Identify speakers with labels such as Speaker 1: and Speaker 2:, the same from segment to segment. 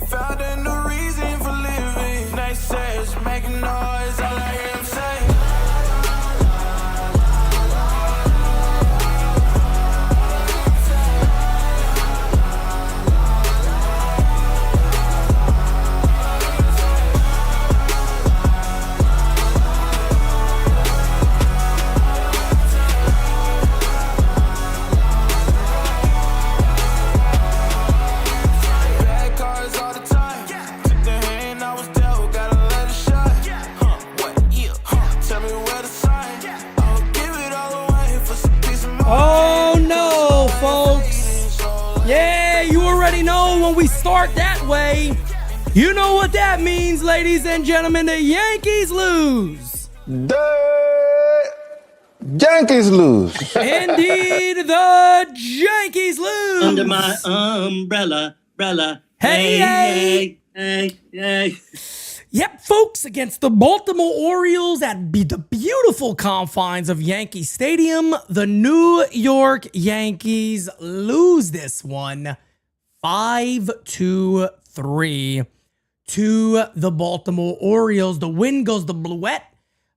Speaker 1: Found a new reason for living. Nice says, making noise, all I hear him say.
Speaker 2: Oh no, folks. Yeah, you already know when we start that way. You know what that means, ladies and gentlemen. The Yankees lose.
Speaker 3: The Yankees lose.
Speaker 2: Indeed, the Yankees lose.
Speaker 4: Under my umbrella.
Speaker 2: Hey. Yep, folks, against the Baltimore Orioles at the beautiful confines of Yankee Stadium, the New York Yankees lose this one 5-3 to the Baltimore Orioles. The win goes to Bluette.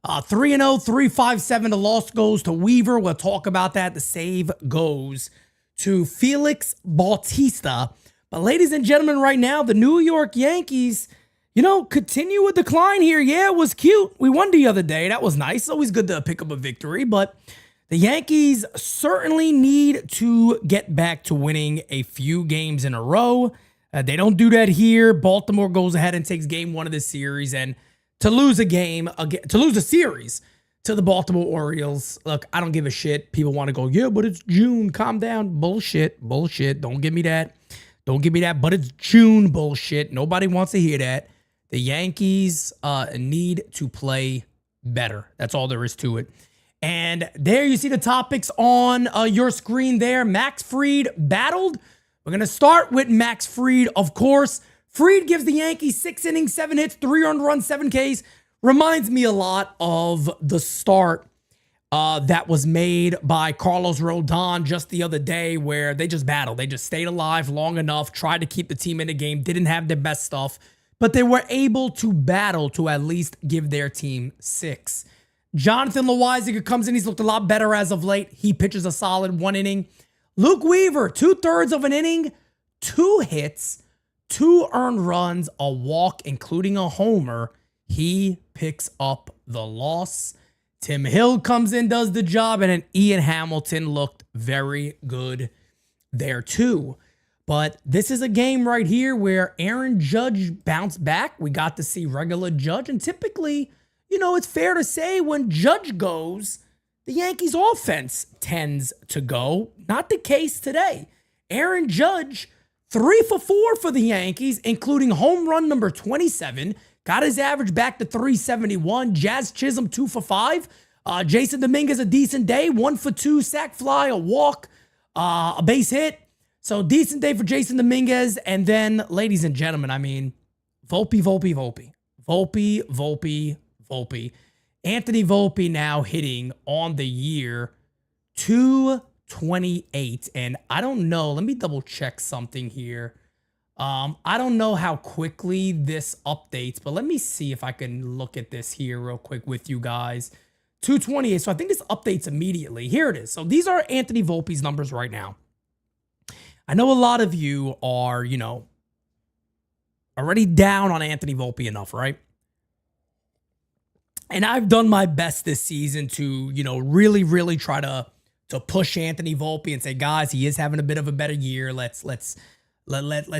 Speaker 2: 3-0, 3-5-7. The loss goes to Weaver. We'll talk about that. The save goes to Felix Bautista. But ladies and gentlemen, right now, the New York Yankees, continue a decline here. Yeah, it was cute. We won the other day. That was nice. Always good to pick up a victory. But the Yankees certainly need to get back to winning a few games in a row. They don't do that here. Baltimore goes ahead and takes game one of this series. And to lose a series to the Baltimore Orioles, look, I don't give a shit. People want to go, yeah, but it's June. Calm down. Bullshit. Don't give me that. But it's June bullshit. Nobody wants to hear that. The Yankees need to play better. That's all there is to it. And there you see the topics on your screen there. Max Fried battled. We're going to start with Max Fried, of course. Fried gives the Yankees 6 innings, 7 hits, 3 earned runs, 7 Ks. Reminds me a lot of the start that was made by Carlos Rodon just the other day, where they just battled. They just stayed alive long enough, tried to keep the team in the game, didn't have their best stuff, but they were able to battle to at least give their team 6. Jonathan Loáisiga comes in. He's looked a lot better as of late. He pitches a solid 1 inning. Luke Weaver, 2/3 of an inning, 2 hits, 2 earned runs, a walk, including a homer. He picks up the loss. Tim Hill comes in, does the job, and then Ian Hamilton looked very good there too. But this is a game right here where Aaron Judge bounced back. We got to see regular Judge, and typically, it's fair to say when Judge goes, the Yankees offense tends to go. Not the case today. Aaron Judge, 3 for 4 for the Yankees, including home run number 27. Got his average back to 371. Jazz Chisholm, 2 for 5. Jason Dominguez, a decent day. 1 for 2, sac fly, a walk, a base hit. So decent day for Jason Dominguez. And then, ladies and gentlemen, Volpe. Anthony Volpe now hitting on the year 228. And I don't know. Let me double check something here. I don't know how quickly this updates, but let me see if I can look at this here real quick with you guys. 228. So I think this updates immediately. Here it is. So these are Anthony Volpe's numbers right now. I know a lot of you are, already down on Anthony Volpe enough, right? And I've done my best this season to, really, really try to push Anthony Volpe and say, guys, he is having a bit of a better year. Let's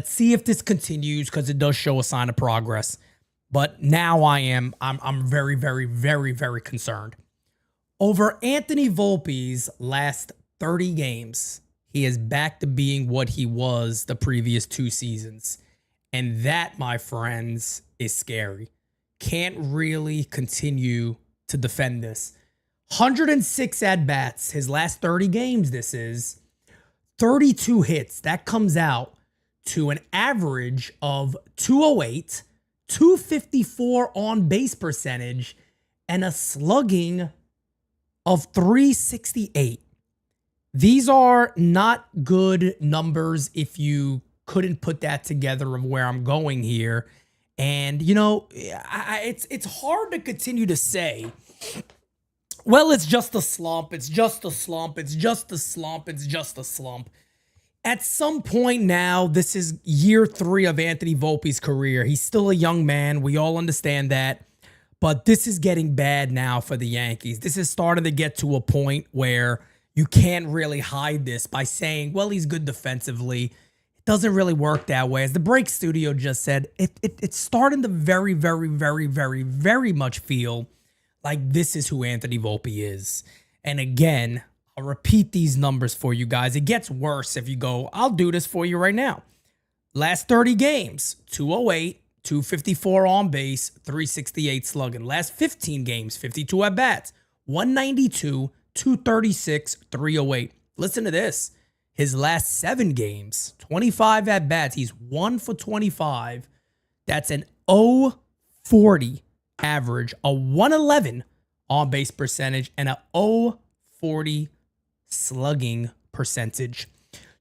Speaker 2: see if this continues, because it does show a sign of progress. But now I'm very, very, very, very concerned. Over Anthony Volpe's last 30 games, he is back to being what he was the previous 2 seasons. And that, my friends, is scary. Can't really continue to defend this. 106 at-bats, his last 30 games, this is. 32 hits. That comes out to an average of 208, 254 on base percentage, and a slugging of 368. These are not good numbers if you couldn't put that together of where I'm going here. And, you know, it's hard to continue to say, well, it's just a slump. It's just a slump. It's just a slump. It's just a slump. At some point now, this is year 3 of Anthony Volpe's career. He's still a young man. We all understand that. But this is getting bad now for the Yankees. This is starting to get to a point where you can't really hide this by saying, well, he's good defensively. It doesn't really work that way. As the Break Studio just said, it's starting to very, very, very, very, very much feel like this is who Anthony Volpe is. And again, I'll repeat these numbers for you guys. It gets worse if you go, I'll do this for you right now. Last 30 games, 208, 254 on base, 368 slugging. Last 15 games, 52 at-bats, 192, 236, 308. Listen to this. His last 7 games, 25 at-bats, he's 1 for 25. That's an 0.40 average, a 111 on-base percentage, and a 0.40 slugging percentage.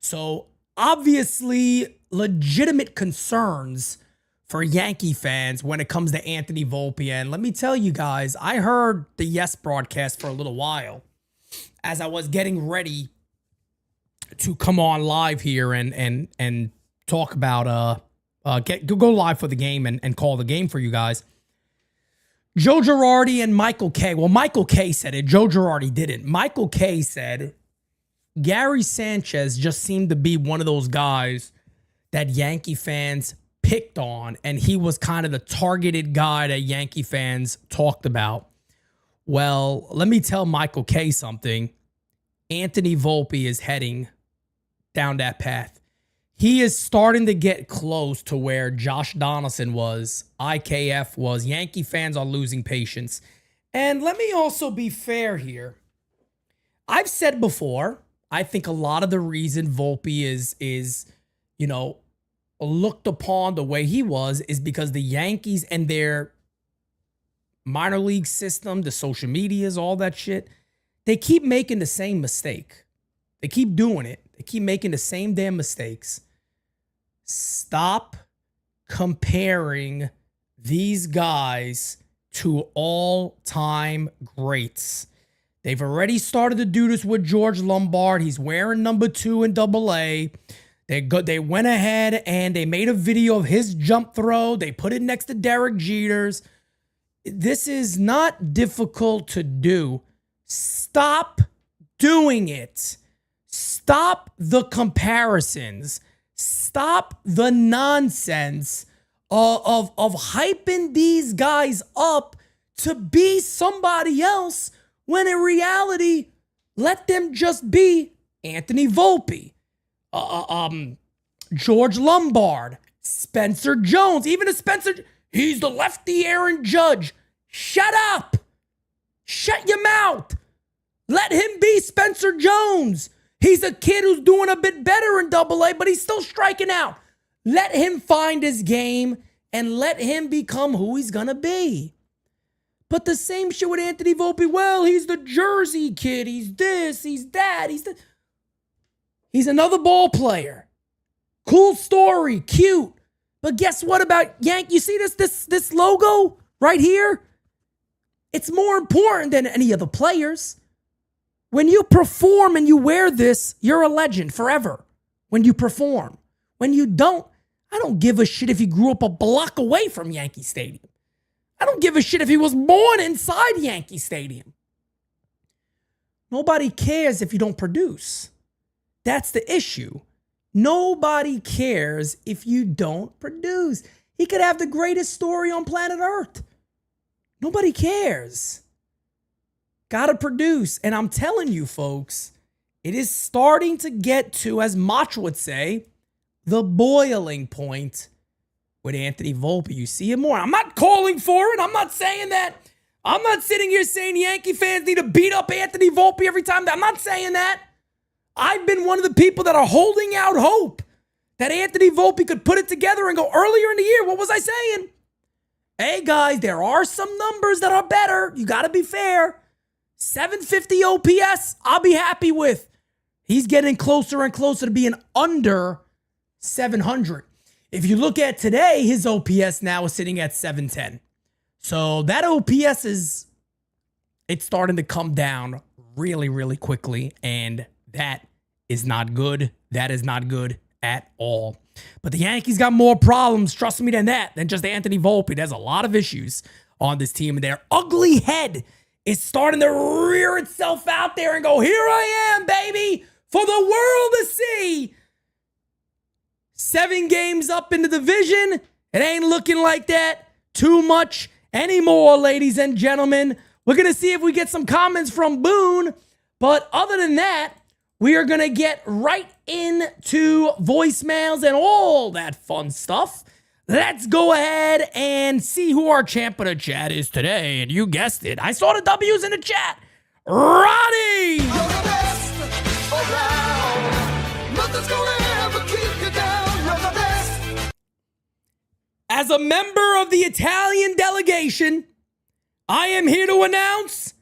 Speaker 2: So obviously legitimate concerns for Yankee fans when it comes to Anthony Volpe. And let me tell you guys, I heard the Yes broadcast for a little while as I was getting ready to come on live here and talk about go live for the game and call the game for you guys. Joe Girardi and Michael Kay. Well, Michael Kay said it. Joe Girardi didn't. Michael Kay said Gary Sanchez just seemed to be one of those guys that Yankee fans picked on, and he was kind of the targeted guy that Yankee fans talked about. Well, let me tell Michael Kay something. Anthony Volpe is heading down that path. He is starting to get close to where Josh Donaldson was, IKF was. Yankee fans are losing patience. And let me also be fair here. I've said before, I think a lot of the reason Volpe is looked upon the way he was is because the Yankees and their minor league system, the social medias, all that shit, they keep making the same mistake. They keep doing it. They keep making the same damn mistakes. Stop comparing these guys to all-time greats. They've already started to do this with George Lombard. He's wearing number 2 in AA. They went ahead and they made a video of his jump throw. They put it next to Derek Jeter's. This is not difficult to do. Stop doing it. Stop the comparisons. Stop the nonsense of hyping these guys up to be somebody else when in reality, let them just be Anthony Volpe, George Lombard, Spencer Jones, even a Spencer. He's the lefty Aaron Judge. Shut up. Shut your mouth. Let him be Spencer Jones. He's a kid who's doing a bit better in AA, but he's still striking out. Let him find his game and let him become who he's going to be. But the same shit with Anthony Volpe. Well, he's the Jersey kid. He's this, he's that. He's another ball player. Cool story, cute. But guess what about Yank? You see this logo right here? It's more important than any of the players. When you perform and you wear this, you're a legend forever. When you perform. When you don't, I don't give a shit if you grew up a block away from Yankee Stadium. I don't give a shit if he was born inside Yankee Stadium. Nobody cares if you don't produce. That's the issue. Nobody cares if you don't produce. He could have the greatest story on planet Earth. Nobody cares. Gotta produce. And I'm telling you, folks, it is starting to get to, as Mach would say, the boiling point with Anthony Volpe. You see it more. I'm not calling for it. I'm not saying that. I'm not sitting here saying Yankee fans need to beat up Anthony Volpe every time. I'm not saying that. I've been one of the people that are holding out hope that Anthony Volpe could put it together and go earlier in the year. What was I saying? Hey, guys, there are some numbers that are better. You got to be fair. 750 OPS, I'll be happy with. He's getting closer and closer to being under 700. If you look at today, his OPS now is sitting at 710. So that OPS it's starting to come down really, really quickly. And that is not good. That is not good at all. But the Yankees got more problems, trust me, than just Anthony Volpe. There's a lot of issues on this team. And their ugly head is starting to rear itself out there and go, here I am, baby, for the world to see. 7 games up in the division. It ain't looking like that too much anymore, ladies and gentlemen. We're going to see if we get some comments from Boone. But other than that, we are going to get right into voicemails and all that fun stuff. Let's go ahead and see who our champ of the chat is today. And you guessed it. I saw the W's in the chat. Ronnie!
Speaker 1: You're the best around. Nothing's gonna ever keep you down. You're the best.
Speaker 2: As a member of the Italian delegation, I am here to announce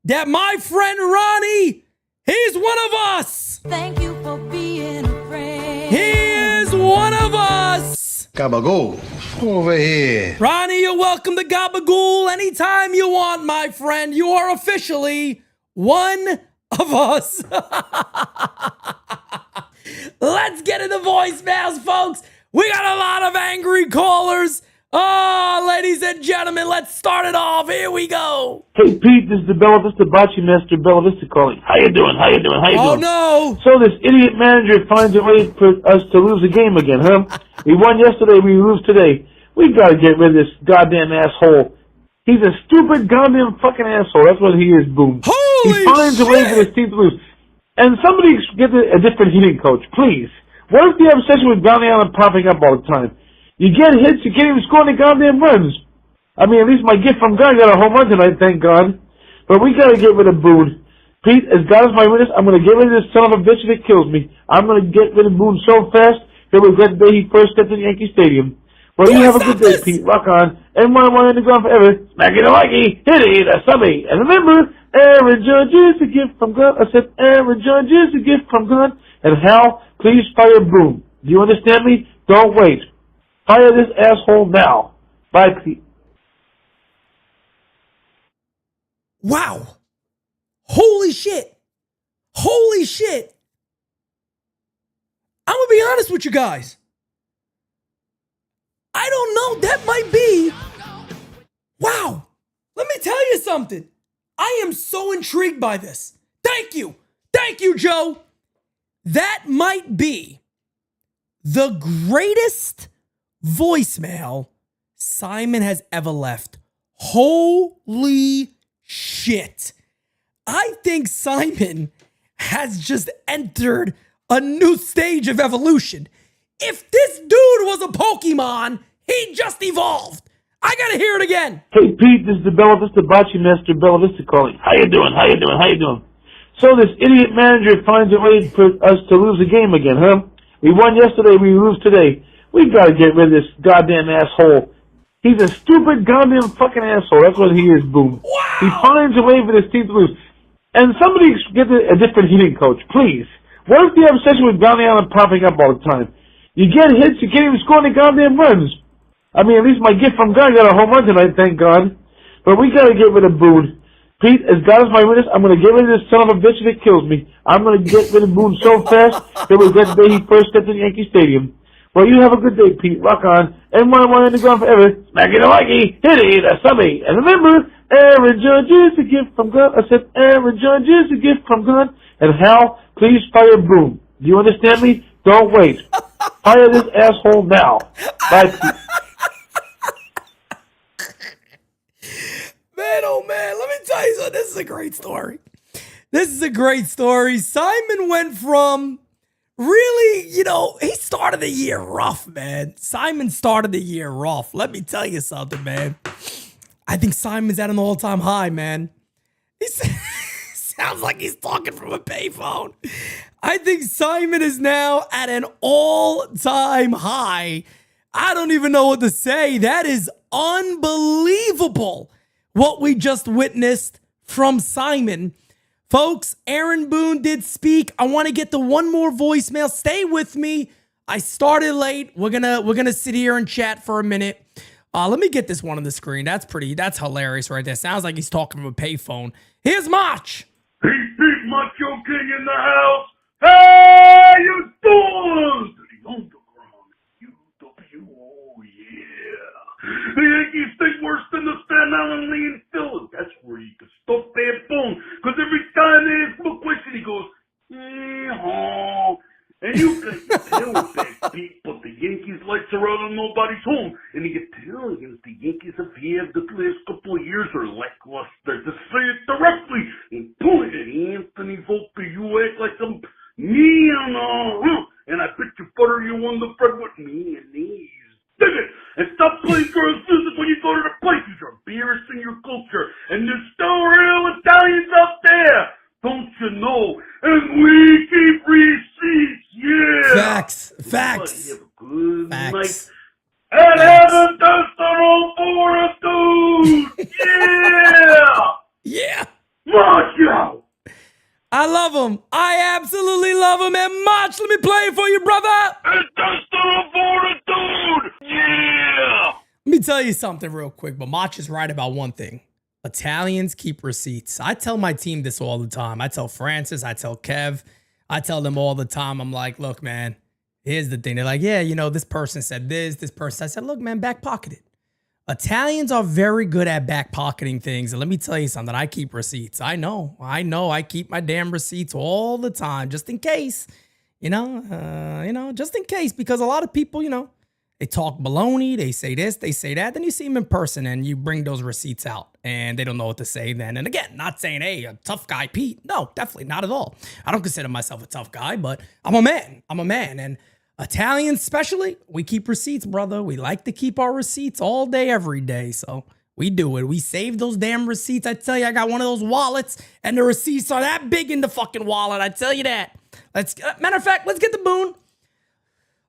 Speaker 2: that my friend Ronnie, he's one of us.
Speaker 5: Thank you for being a friend.
Speaker 2: He is one of us.
Speaker 3: Gabagool, over here.
Speaker 2: Ronnie, you're welcome to Gabagool anytime you want, my friend. You are officially one of us. Let's get into voicemails, folks. We got a lot of angry callers. Oh, ladies and gentlemen, let's start it off. Here we go.
Speaker 6: Hey, Pete, this is the Bella Vista Bocce Master, Bella Vista calling. How you doing? How you doing? How you
Speaker 2: Oh,
Speaker 6: doing?
Speaker 2: no.
Speaker 6: So this idiot manager finds a way for us to lose a game again, huh? We won yesterday, we lose today. We gotta get rid of this goddamn asshole. He's a stupid goddamn fucking asshole. That's what he is, Boom.
Speaker 2: Holy
Speaker 6: He finds a way for
Speaker 2: shit.
Speaker 6: his team to lose. And somebody get a different hitting coach, please. What is the obsession with Johnny Allen popping up all the time? You get hits, you can't even score any goddamn runs. I mean, at least my gift from God got a home run tonight, thank God. But we gotta get rid of Boone. Pete, as God is my witness, I'm gonna get rid of this son of a bitch if it kills me. I'm gonna get rid of Boone so fast, he'll regret the day he first stepped in Yankee Stadium. Well, you have a good day, Pete. Rock on. And one in the ground forever. Smack it a likey, hit it, a subby. And remember, Aaron Judge is a gift from God. I said, Aaron Judge is a gift from God. And Hal, please fire Boone. Do you understand me? Don't wait. Fire this asshole now. Bye, Pete.
Speaker 2: Wow. Holy shit. Holy shit. I'm going to be honest with you guys. I don't know. That might be. Wow. Let me tell you something. I am so intrigued by this. Thank you. Thank you, Joe. That might be the greatest voicemail Simon has ever left. Holy shit. I think Simon has just entered a new stage of evolution. If this dude was a Pokemon, he just evolved. I gotta hear it again.
Speaker 6: Hey, Pete, this is the Bella Vista Bocce Master, Bella Vista calling. How you doing? How you doing? How you doing? So this idiot manager finds a way for us to lose a game again, huh? We won yesterday, we lose today. We gotta get rid of this goddamn asshole. He's a stupid goddamn fucking asshole. That's what he is, Boom.
Speaker 2: Wow.
Speaker 6: He finds a way for this team to lose. And somebody get a different hitting coach, please. What is the obsession with Johnny Allen popping up all the time? You get hits, you can't even score any goddamn runs. I mean, at least my gift from God got a home run tonight, thank God. But we gotta get rid of Boone. Pete, as God is my witness, I'm gonna get rid of this son of a bitch if it kills me. I'm gonna get rid of Boone so fast, he'll regret the day he first stepped in Yankee Stadium. Well, you have a good day, Pete. Rock on. And one in the ground forever. Smack it a likey, hit it, a subby. And remember, Aaron Judge is a gift from God. I said, Aaron Judge is a gift from God. And Hal, please fire Boone. Do you understand me? Don't wait. Fire this asshole now. Bye, Pete.
Speaker 2: Man, oh man, let me tell you something. This is a great story. This is a great story. Simon went from really, he started the year rough, man. Simon started the year rough. Let me tell you something, man. I think Simon's at an all-time high, man. He sounds like he's talking from a payphone. I think Simon is now at an all-time high. I don't even know what to say. That is unbelievable what we just witnessed from Simon. Folks, Aaron Boone did speak. I want to get to one more voicemail. Stay with me. I started late. We're gonna sit here and chat for a minute. Let me get this one on the screen. That's hilarious right there. Sounds like he's talking from a payphone. Here's Mach.
Speaker 7: Pete Macho King in the house. Hey, you doing? The underground, UW, oh yeah. The Yankees think worse than the Staten Island Lean Phillies. That's where you can stuff their phone. Because every time they ask him a question, he goes, hee-haw. And you can tell that Pete, but the Yankees lights are out and nobody's home. And the Italians, the Yankees have had the last couple of years are lackluster. To say it directly, and point at Anthony Volpe, you act like some and I bet you butter you on the bread with mayonnaise. Dig it! And stop playing girls' music when you go to the places. You're embarrassing your culture. And there's still real Italians out there. Don't you know? And we keep receipts, yeah!
Speaker 2: Facts.
Speaker 7: Have a good
Speaker 2: Facts.
Speaker 7: night. And have a testosterone for a dude! Yeah!
Speaker 2: Yeah.
Speaker 7: Watch out!
Speaker 2: I love him. I absolutely love him. And Mach, let me play it for you, brother.
Speaker 7: And testosterone for a dude! Yeah!
Speaker 2: Let me tell you something real quick, but Mach is right about one thing. Italians keep receipts. I tell my team this all the time. I tell Francis, I tell Kev, I tell them all the time. I'm like, look, man, here's the thing. They're like, yeah, this person said this person. I said, look, man, back pocket it. Italians are very good at back pocketing things. And let me tell you something. I keep receipts. I know. I keep my damn receipts all the time, just in case, just in case, because a lot of people, they talk baloney, they say this, they say that. Then you see them in person and you bring those receipts out and they don't know what to say then. And again, not saying, hey, a tough guy, Pete. No, definitely not at all. I don't consider myself a tough guy, but I'm a man. And Italians especially, we keep receipts, brother. We like to keep our receipts all day, every day. So we do it. We save those damn receipts. I tell you, I got one of those wallets and the receipts are that big in the fucking wallet. I tell you that. Matter of fact, let's get the Boone.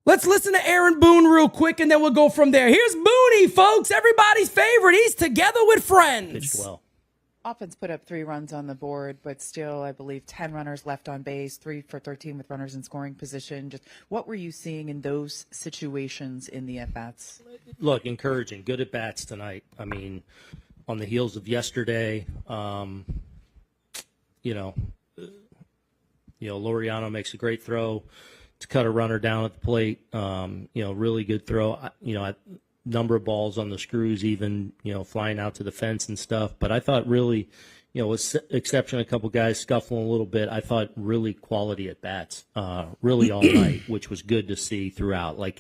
Speaker 2: Let's listen to Aaron Boone real quick, and then we'll go from there. Here's Booney, folks. Everybody's favorite. He's together with friends.
Speaker 8: Pitched well.
Speaker 9: Offense put up 3 runs on the board, but still, I believe, 10 runners left on base, 3 for 13 with runners in scoring position. Just what were you seeing in those situations in the at-bats?
Speaker 8: Look, encouraging. Good at-bats tonight. I mean, on the heels of yesterday, Laureano makes a great throw to cut a runner down at the plate. Really good throw. Number of balls on the screws, even, flying out to the fence and stuff. But I thought really, with exception of a couple guys scuffling a little bit, I thought really quality at bats, really all night, which was good to see throughout. We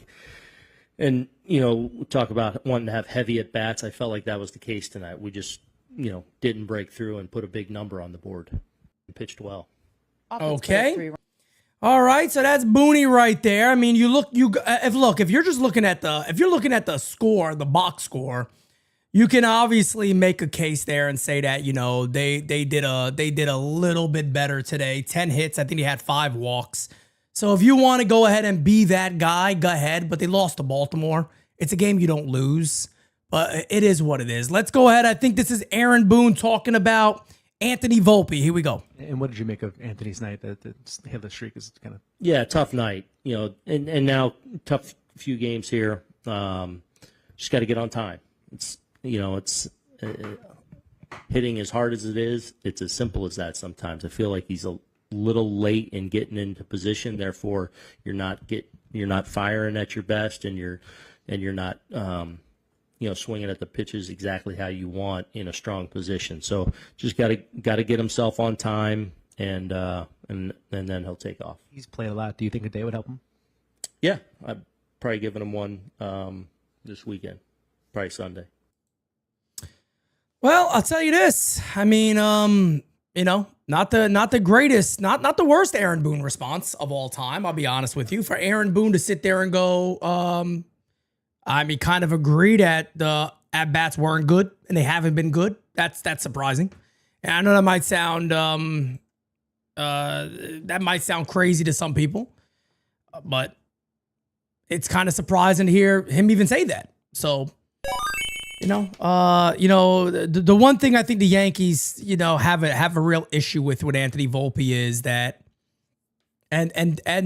Speaker 8: talk about wanting to have heavy at bats. I felt like that was the case tonight. We just, didn't break through and put a big number on the board and pitched well.
Speaker 2: Okay. All right, so that's Booney right there. I mean, if you're looking at the score, the box score, you can obviously make a case there and say that, they did a little bit better today. 10 hits, I think he had 5 walks. So if you want to go ahead and be that guy, go ahead, but they lost to Baltimore. It's a game you don't lose, but it is what it is. Let's go ahead. I think this is Aaron Boone talking about Anthony Volpe. Here we go.
Speaker 10: And what did you make of Anthony's night? The hitless streak is kind of...
Speaker 8: Yeah, tough night. And now tough few games here. Just got to get on time. It's hitting as hard as it is. It's as simple as that sometimes. I feel like he's a little late in getting into position. Therefore, you're not firing at your best, and you're not swinging at the pitches exactly how you want in a strong position. So just got to get himself on time, and then he'll take off.
Speaker 10: He's played a lot. Do you think a day would help him?
Speaker 8: Yeah, I've probably given him one this weekend, probably Sunday.
Speaker 2: Well, I'll tell you this. I mean, not the greatest, not the worst Aaron Boone response of all time. I'll be honest with you. For Aaron Boone to sit there and go, kind of agree that the at-bats weren't good and they haven't been good. That's surprising. And I know that might sound crazy to some people, but it's kind of surprising to hear him even say that. So, the one thing I think the Yankees, have a real issue with Anthony Volpe is that And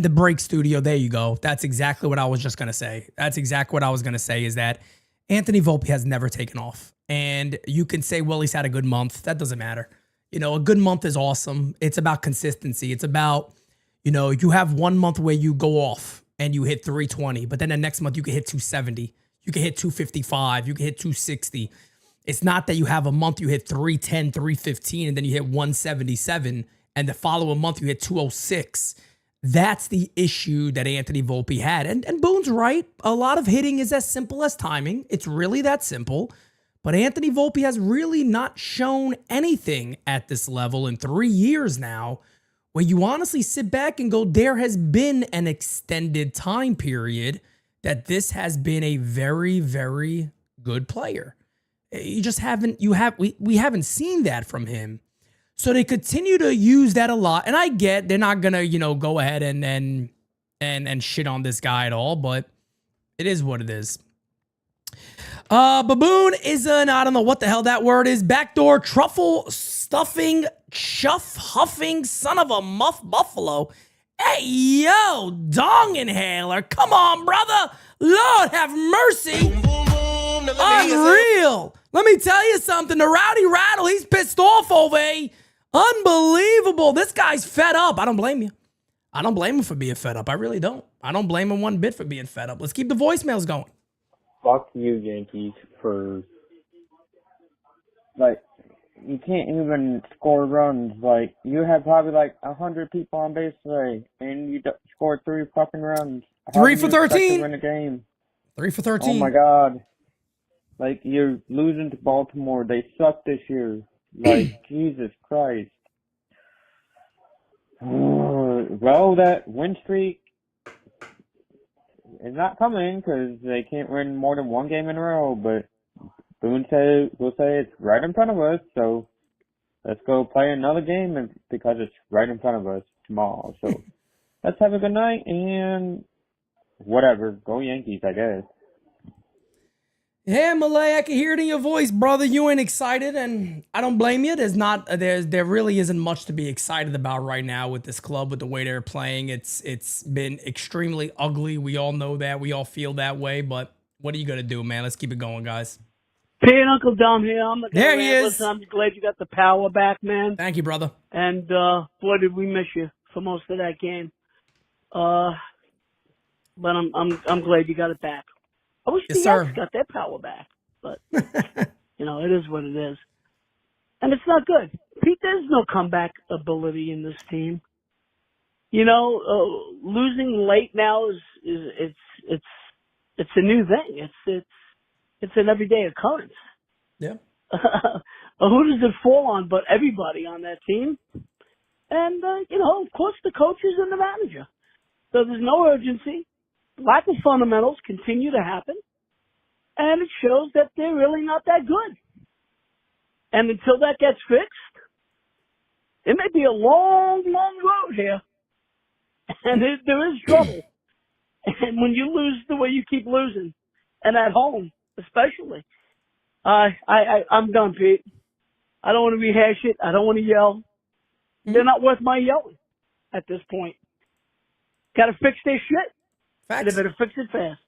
Speaker 2: the break studio, there you go. That's exactly what I was just going to say. That's exactly what I was going to say is that Anthony Volpe has never taken off. And you can say, well, he's had a good month. That doesn't matter. A good month is awesome. It's about consistency. It's about, you have 1 month where you go off and you hit 320, but then the next month you can hit 270. You can hit 255. You can hit 260. It's not that you have a month you hit 310, 315, and then you hit 177, and the following month you hit 206. That's the issue that Anthony Volpe had. And Boone's right. A lot of hitting is as simple as timing. It's really that simple. But Anthony Volpe has really not shown anything at this level in 3 years now, where you honestly sit back and go, there has been an extended time period that this has been a very, very good player. You just haven't, we haven't seen that from him. So they continue to use that a lot. And I get they're not going to, go ahead and shit on this guy at all, but it is what it is. Baboon is I don't know what the hell that word is. Backdoor truffle stuffing, chuff huffing son of a muff buffalo. Hey, yo, dong inhaler. Come on, brother. Lord have mercy. Unreal. Let me tell you something. The Rowdy Rattle, he's pissed off over unbelievable. This guy's fed up. I don't blame you. I don't blame him for being fed up. I really don't. I don't blame him one bit for being fed up. Let's keep the voicemails going.
Speaker 11: Fuck you, Yankees, for, you can't even score runs. You had probably 100 people on base today, and you scored 3 fucking runs.
Speaker 2: 3 for 13.
Speaker 11: To win a game?
Speaker 2: 3 for 13.
Speaker 11: Oh my God. You're losing to Baltimore. They suck this year. Jesus Christ. Well, that win streak is not coming because they can't win more than 1 game in a row, but Boone will say it's right in front of us, so let's go play another game because it's right in front of us tomorrow. So let's have a good night and whatever. Go Yankees, I guess.
Speaker 2: Yeah, Malay, I can hear it in your voice, brother. You ain't excited, and I don't blame you. There really isn't much to be excited about right now with this club, with the way they're playing. It's been extremely ugly. We all know that. We all feel that way, but what are you gonna do, man? Let's keep it going, guys.
Speaker 12: Hey, Uncle Dom here.
Speaker 2: There he is.
Speaker 12: I'm glad you got the power back, man.
Speaker 2: Thank you, brother.
Speaker 12: And boy, did we miss you for most of that game. But I'm glad you got it back. I wish the Yankees got their power back, but it is what it is, and it's not good. Pete, there's no comeback ability in this team. Losing late now is it's a new thing. It's an everyday occurrence.
Speaker 2: Yeah.
Speaker 12: Who does it fall on but everybody on that team? And of course, the coaches and the manager. So there's no urgency. Lack of fundamentals continue to happen, and it shows that they're really not that good. And until that gets fixed, it may be a long, long road here, and there is trouble. And when you lose the way you keep losing, and at home especially, I'm done, Pete. I don't want to rehash it. I don't want to yell. They're not worth my yelling at this point. Got to fix their shit.
Speaker 2: Facts.
Speaker 12: They better fix it fast.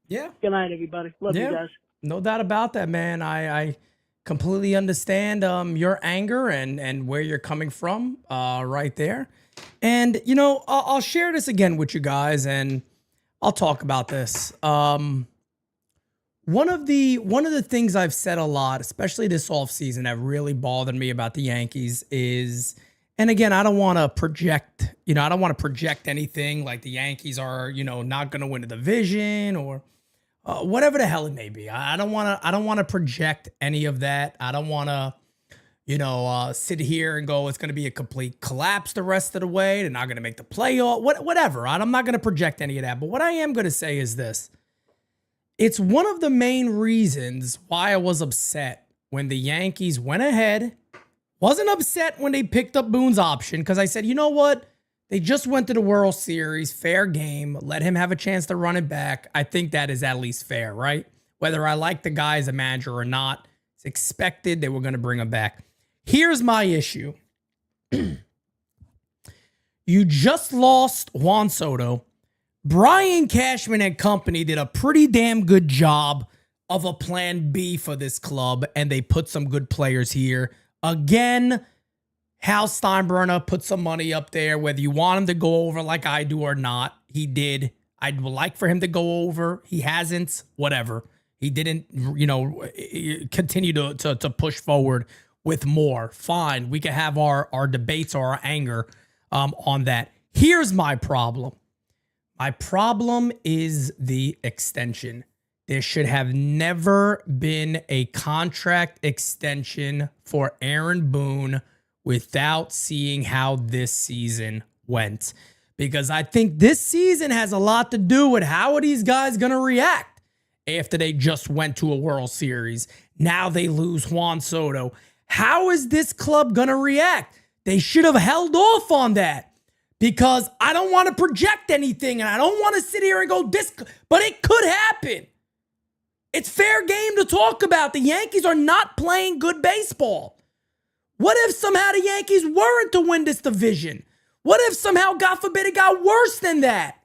Speaker 2: Yeah.
Speaker 12: Good night, everybody. Love you guys.
Speaker 2: No doubt about that, man. I completely understand your anger and where you're coming from right there. And, I'll share this again with you guys, and I'll talk about this. One of the things I've said a lot, especially this offseason, that really bothered me about the Yankees is, and again, I don't want to project, anything like the Yankees are, not going to win a division or whatever the hell it may be. I don't want to project any of that. I don't want to, sit here and go, it's going to be a complete collapse the rest of the way. They're not going to make the playoff, whatever. I'm not going to project any of that. But what I am going to say is this. It's one of the main reasons why I was upset when the Yankees went ahead. Wasn't upset when they picked up Boone's option because I said, you know what? They just went to the World Series, fair game. Let him have a chance to run it back. I think that is at least fair, right? Whether I like the guy as a manager or not, it's expected they were going to bring him back. Here's my issue. You just lost Juan Soto. Brian Cashman and company did a pretty damn good job of a plan B for this club, and they put some good players here. Again, Hal Steinbrenner put some money up there, whether you want him to go over like I do or not. He did. I'd like for him to go over. He hasn't. Whatever. He didn't, continue to push forward with more. Fine. We can have our debates or our anger on that. Here's my problem. My problem is the extension. There should have never been a contract extension for Aaron Boone without seeing how this season went. Because I think this season has a lot to do with how are these guys going to react after they just went to a World Series. Now they lose Juan Soto. How is this club going to react? They should have held off on that. Because I don't want to project anything and I don't want to sit here and go this, but it could happen. It's fair game to talk about. The Yankees are not playing good baseball. What if somehow the Yankees weren't to win this division? What if somehow, God forbid, it got worse than that?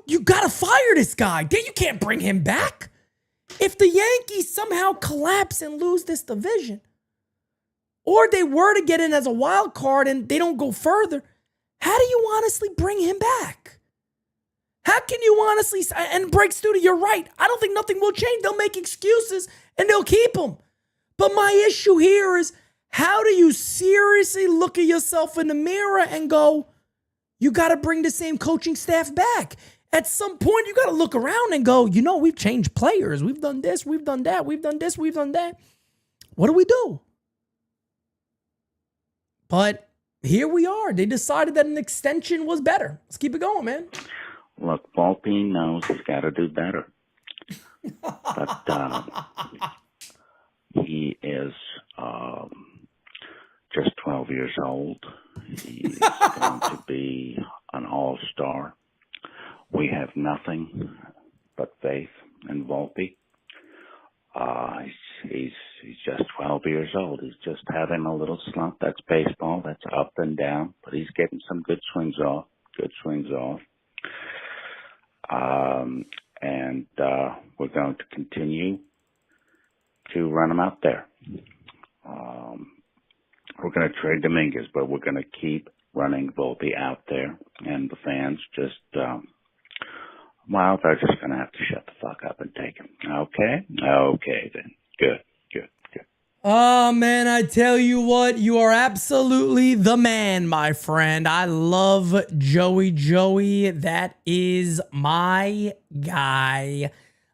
Speaker 2: You got to fire this guy. You can't bring him back. If the Yankees somehow collapse and lose this division, or they were to get in as a wild card and they don't go further, how do you honestly bring him back? How can you honestly, and Break Studio, you're right. I don't think nothing will change. They'll make excuses and they'll keep him. But my issue here is, how do you seriously look at yourself in the mirror and go, you got to bring the same coaching staff back? At some point, you got to look around and go, we've changed players. We've done this, we've done that, we've done this, we've done that. What do we do? But here we are. They decided that an extension was better. Let's keep it going, man.
Speaker 13: Look, Volpe knows he's got to do better. But he is just 12 years old. He's going to be an all-star. We have nothing but faith in Volpe. He's just 12 years old. He's just having a little slump. That's baseball. That's up and down. But he's getting some good swings off. And we're going to continue to run him out there. We're going to trade Dominguez, but we're going to keep running Volpe out there. And the fans just, they're just going to have to shut the fuck up and take him. Okay? Okay, then. Good.
Speaker 2: Oh, man, I tell you what, you are absolutely the man, my friend. I love Joey. That is my guy.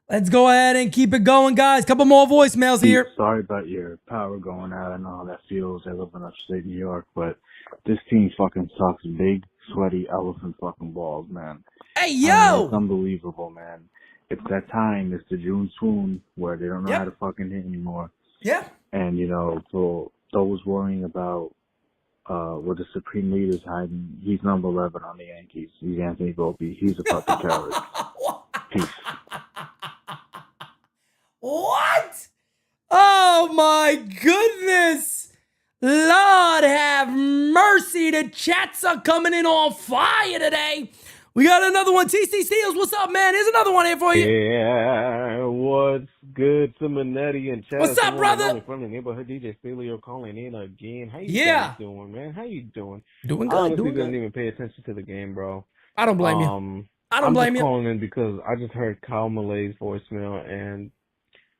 Speaker 2: Let's go ahead and keep it going, guys. Couple more voicemails here.
Speaker 14: Sorry about your power going out. I know how that feels. I live in upstate New York, but this team fucking sucks big, sweaty elephant fucking balls, man.
Speaker 2: Hey, yo!
Speaker 14: I mean, it's unbelievable, man. It's that time. It's the June swoon where they don't know how to fucking hit anymore.
Speaker 2: Yeah.
Speaker 14: And, for those worrying about what the Supreme Leader's hiding, he's number 11 on the Yankees. He's Anthony Volpe. He's a fucking terrorist. Peace.
Speaker 2: What? Oh, my goodness. Lord have mercy. The chats are coming in on fire today. We got another one. TC Steels, what's up, man? Here's another one here for you.
Speaker 15: Yeah, what's good to Manetti and Chad?
Speaker 2: What's up, brother?
Speaker 15: From the neighborhood, DJ Stelio calling in again. How you guys doing, man? How you doing?
Speaker 2: Doing good.
Speaker 15: I honestly didn't even pay attention to the game, bro.
Speaker 2: I don't blame you. I'm
Speaker 15: just calling in because I just heard Kyle Malay's voicemail and,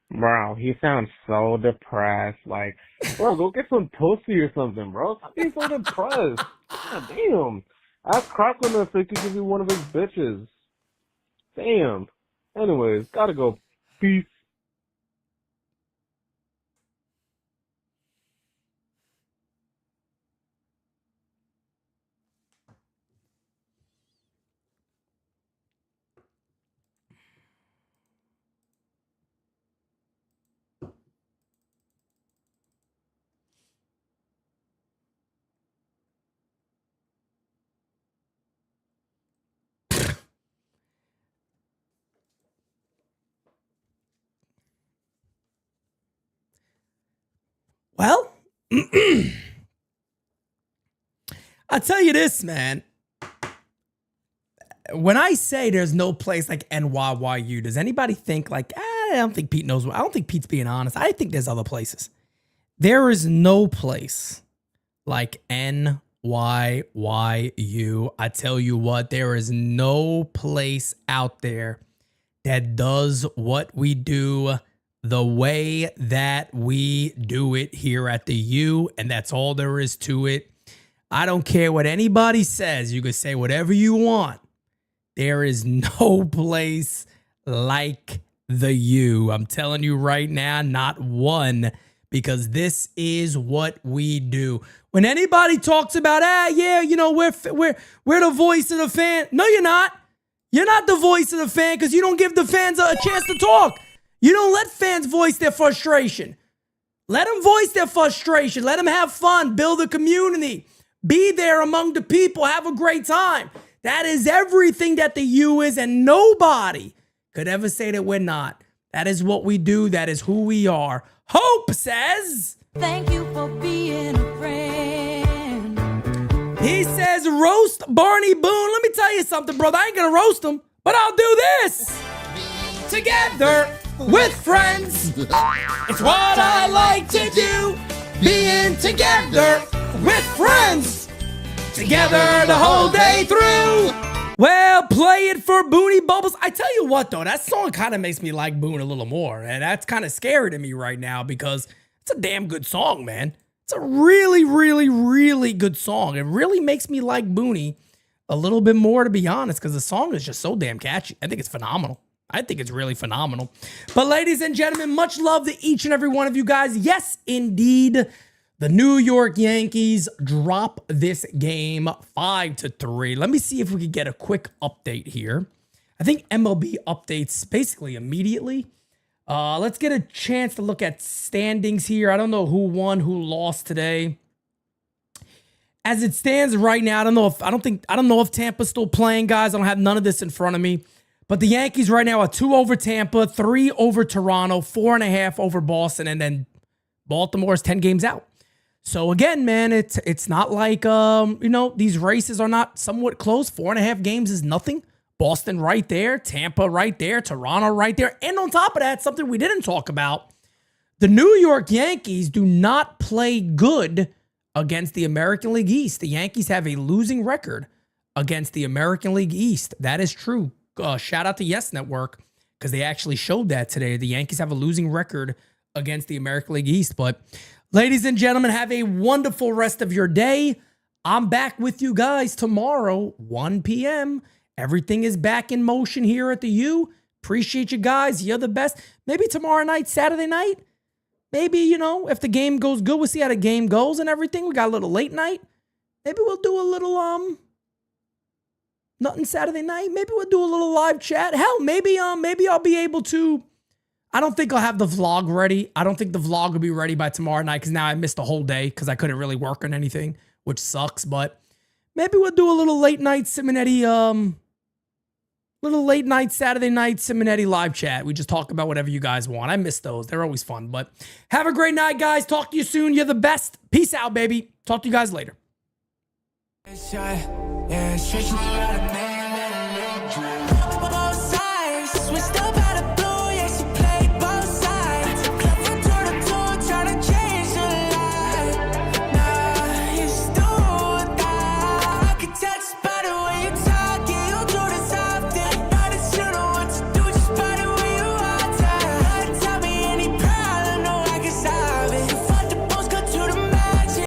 Speaker 15: bro, he sounds so depressed. Like, bro, go get some pussy or something, bro. Stop being so depressed. God damn. Ask Crocklin if he could give you one of his bitches. Damn. Anyways, gotta go. Peace.
Speaker 2: Well, I'll tell you this, man. When I say there's no place like NYYU, does anybody think like, I don't think Pete knows. I don't think Pete's being honest. I think there's other places. There is no place like NYYU. I tell you what, there is no place out there that does what we do the way that we do it here at the U, and that's all there is to it. I don't care what anybody says. You can say whatever you want. There is no place like the U. I'm telling you right now, not one, because this is what we do. When anybody talks about, yeah, you know, we're the voice of the fan. No, you're not. You're not the voice of the fan because you don't give the fans a chance to talk. You don't let fans voice their frustration. Let them voice their frustration. Let them have fun. Build a community. Be there among the people. Have a great time. That is everything that the U is, and nobody could ever say that we're not. That is what we do. That is who we are. Hope says,
Speaker 5: thank you for being a friend.
Speaker 2: He says, roast Barney Boone. Let me tell you something, brother. I ain't going to roast him, but I'll do this. Together with friends. It's what I like to do. Being together with friends. Together the whole day through. Well, play it for Booney Bubbles. I tell you what, though, that song kind of makes me like Boone a little more. And that's kind of scary to me right now because it's a damn good song, man. It's a really, really, really good song. It really makes me like Booney a little bit more, to be honest, because the song is just so damn catchy. I think it's phenomenal. I think it's really phenomenal. But ladies and gentlemen, much love to each and every one of you guys. Yes, indeed. The New York Yankees drop this game 5-3. Let me see if we could get a quick update here. I think MLB updates basically immediately. Let's get a chance to look at standings here. I don't know who won, who lost today. As it stands right now, I don't know if Tampa's still playing, guys. I don't have none of this in front of me. But the Yankees right now are 2 over Tampa, 3 over Toronto, 4.5 over Boston, and then Baltimore is 10 games out. So again, man, it's not like, these races are not somewhat close. 4.5 games is nothing. Boston right there, Tampa right there, Toronto right there. And on top of that, something we didn't talk about, the New York Yankees do not play good against the American League East. The Yankees have a losing record against the American League East. That is true. Shout out to Yes Network because they actually showed that today. The Yankees have a losing record against the American League East. But ladies and gentlemen, have a wonderful rest of your day. I'm back with you guys tomorrow, 1 p.m. Everything is back in motion here at the U. Appreciate you guys. You're the best. Maybe tomorrow night, Saturday night. Maybe, if the game goes good, we'll see how the game goes and everything. We got a little late night. Maybe we'll do a little, nothing Saturday night. Maybe we'll do a little live chat. Hell, maybe I'll be able to. I don't think I'll have the vlog ready. I don't think the vlog will be ready by tomorrow night because now I missed the whole day because I couldn't really work on anything, which sucks. But maybe we'll do a little late night Simonetti, Saturday night Simonetti live chat. We just talk about whatever you guys want. I miss those. They're always fun. But have a great night, guys. Talk to you soon. You're the best. Peace out, baby. Talk to you guys later.
Speaker 1: Yeah,